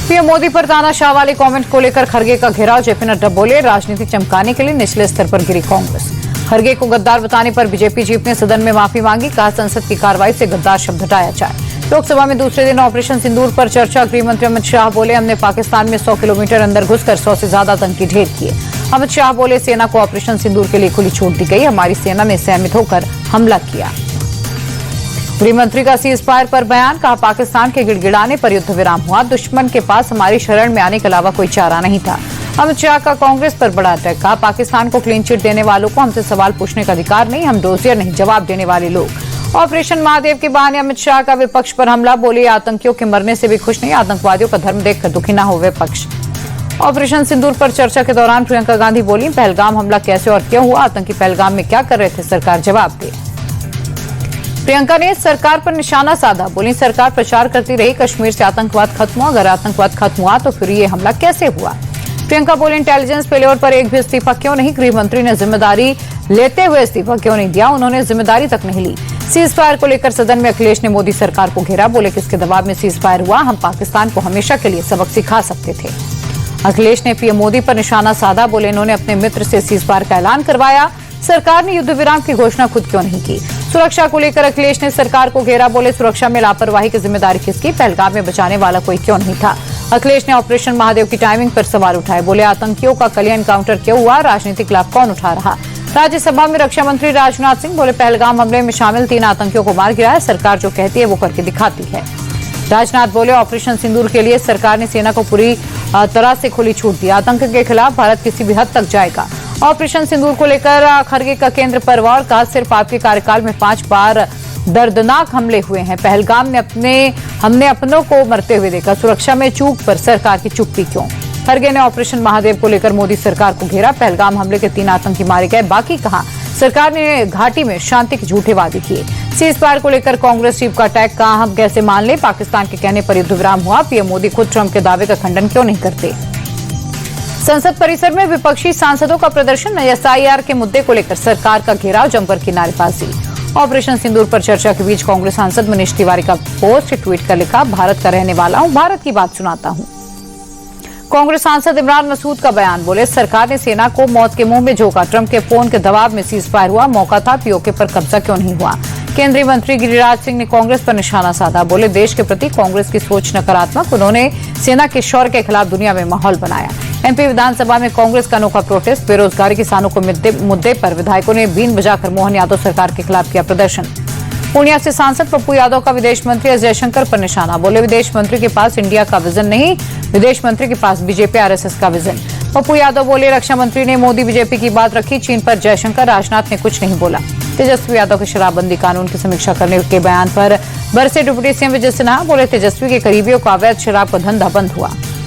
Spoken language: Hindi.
पीएम मोदी पर तानाशाह वाले कमेंट को लेकर खरगे का घेराव। जेपी नड्डा बोले, राजनीति चमकाने के लिए निचले स्तर पर गिरी कांग्रेस। खरगे को गद्दार बताने पर बीजेपी चीफ ने सदन में माफी मांगी। कहा, संसद की कार्रवाई से गद्दार शब्द हटाया जाए। लोकसभा में दूसरे दिन ऑपरेशन सिंदूर पर चर्चा। गृह मंत्री अमित शाह बोले, हमने पाकिस्तान में 100 किलोमीटर अंदर घुसकर 100 से ज्यादा आतंकी ढेर किए। अमित शाह बोले, सेना को ऑपरेशन सिंदूर के लिए खुली छूट दी गई। हमारी सेना ने सहमित होकर हमला किया। गृह मंत्री का सीज फायर पर बयान। कहा, पाकिस्तान के गिड़गिड़ाने पर युद्ध विराम हुआ। दुश्मन के पास हमारी शरण में आने के अलावा कोई चारा नहीं था। अमित शाह का कांग्रेस पर बड़ा अटैक। कहा, पाकिस्तान को क्लीन चिट देने वालों को हमसे सवाल पूछने का अधिकार नहीं। हम डोजियर नहीं, जवाब देने वाले लोग। ऑपरेशन महादेव के बहाने अमित शाह का विपक्ष पर हमला। बोले, आतंकियों के मरने से भी खुश नहीं, आतंकवादियों का धर्म देखकर दुखी न हो विपक्ष। ऑपरेशन सिंदूर पर चर्चा के दौरान प्रियंका गांधी बोली, पहलगाम हमला कैसे और क्यों हुआ, आतंकी पहलगाम में क्या कर रहे थे, सरकार जवाब दे। प्रियंका ने सरकार पर निशाना साधा। बोली, सरकार प्रचार करती रही कश्मीर से आतंकवाद खत्म हुआ। अगर आतंकवाद खत्म हुआ तो फिर ये हमला कैसे हुआ। प्रियंका बोली, इंटेलिजेंस फेलियर पर एक भी इस्तीफा क्यों नहीं। गृह मंत्री ने जिम्मेदारी लेते हुए इस्तीफा क्यों नहीं दिया, उन्होंने जिम्मेदारी तक नहीं ली। सीज फायर को लेकर सदन में अखिलेश ने मोदी सरकार को घेरा। बोले, किसके दबाव में सीज फायर हुआ, हम पाकिस्तान को हमेशा के लिए सबक सिखा सकते थे। अखिलेश ने पीएम मोदी पर निशाना साधा। बोले, इन्होंने अपने मित्र से सीज फायर का ऐलान करवाया, सरकार ने युद्ध विराम की घोषणा खुद क्यों नहीं की। सुरक्षा को लेकर अखिलेश ने सरकार को घेरा। बोले, सुरक्षा में लापरवाही की जिम्मेदारी किसकी, पहलगाम में बचाने वाला कोई क्यों नहीं था। अखिलेश ने ऑपरेशन महादेव की टाइमिंग पर सवाल उठाए। बोले, आतंकियों का कलिया एनकाउंटर क्यों हुआ, राजनीतिक लाभ कौन उठा रहा। राज्यसभा में रक्षा मंत्री राजनाथ सिंह बोले, पहलगाम हमले में शामिल 3 आतंकियों को मार गिराया, सरकार जो कहती है वो करके दिखाती है। राजनाथ बोले, ऑपरेशन सिंदूर के लिए सरकार ने सेना को पूरी तरह से खुली छूट दी। आतंक के खिलाफ भारत किसी भी हद तक जाएगा। ऑपरेशन सिंदूर को लेकर खरगे का केंद्र पर वार। कहा, सिर्फ आपके कार्यकाल में 5 बार दर्दनाक हमले हुए हैं। पहलगाम ने हमने अपनों को मरते हुए देखा। सुरक्षा में चूक पर सरकार की चुप्पी क्यों। खरगे ने ऑपरेशन महादेव को लेकर मोदी सरकार को घेरा। पहलगाम हमले के 3 आतंकी मारे गए, बाकी कहा सरकार ने घाटी में शांति के झूठे वादे किए। सीज फायर को लेकर कांग्रेस चीफ का अटैक। कहा, हम कैसे मान ले, पाकिस्तान के कहने पर युद्ध विराम हुआ। पीएम मोदी खुद ट्रंप के दावे का खंडन क्यों नहीं करते। संसद परिसर में विपक्षी सांसदों का प्रदर्शन। एसआईआर के मुद्दे को लेकर सरकार का घेराव, जमकर की नारेबाजी। ऑपरेशन सिंदूर पर चर्चा के बीच कांग्रेस सांसद मनीष तिवारी का पोस्ट ट्वीट कर लिखा, भारत का रहने वाला हूं, भारत की बात सुनाता हूं। कांग्रेस सांसद इमरान मसूद का बयान। बोले, सरकार ने सेना को मौत के मुंह में झोंका। ट्रंप के फोन के दबाव में सीज फायर हुआ, मौका था, पीओके पर कब्जा क्यों नहीं हुआ। केंद्रीय मंत्री गिरिराज सिंह ने कांग्रेस पर निशाना साधा। बोले, देश के प्रति कांग्रेस की सोच नकारात्मक, उन्होंने सेना के शौर्य के खिलाफ दुनिया में माहौल बनाया। एमपी विधानसभा में कांग्रेस का अनोखा प्रोटेस्ट। बेरोजगारी, किसानों को मुद्दे पर विधायकों ने बीन बजाकर मोहन यादव सरकार के खिलाफ किया प्रदर्शन। पूर्णिया से सांसद पप्पू यादव का विदेश मंत्री एस जयशंकर पर निशाना। बोले, विदेश मंत्री के पास इंडिया का विजन नहीं, विदेश मंत्री के पास बीजेपी आरएसएस का विजन। पप्पू यादव बोले, रक्षा मंत्री ने मोदी बीजेपी की बात रखी, चीन पर जयशंकर, राजनाथ ने कुछ नहीं बोला। तेजस्वी यादव के शराबबंदी कानून की समीक्षा करने के बयान पर बरसे डिप्टी सीएम विजय सिन्हा। बोले, तेजस्वी के करीबियों का अवैध शराब का धंधा बंद हुआ।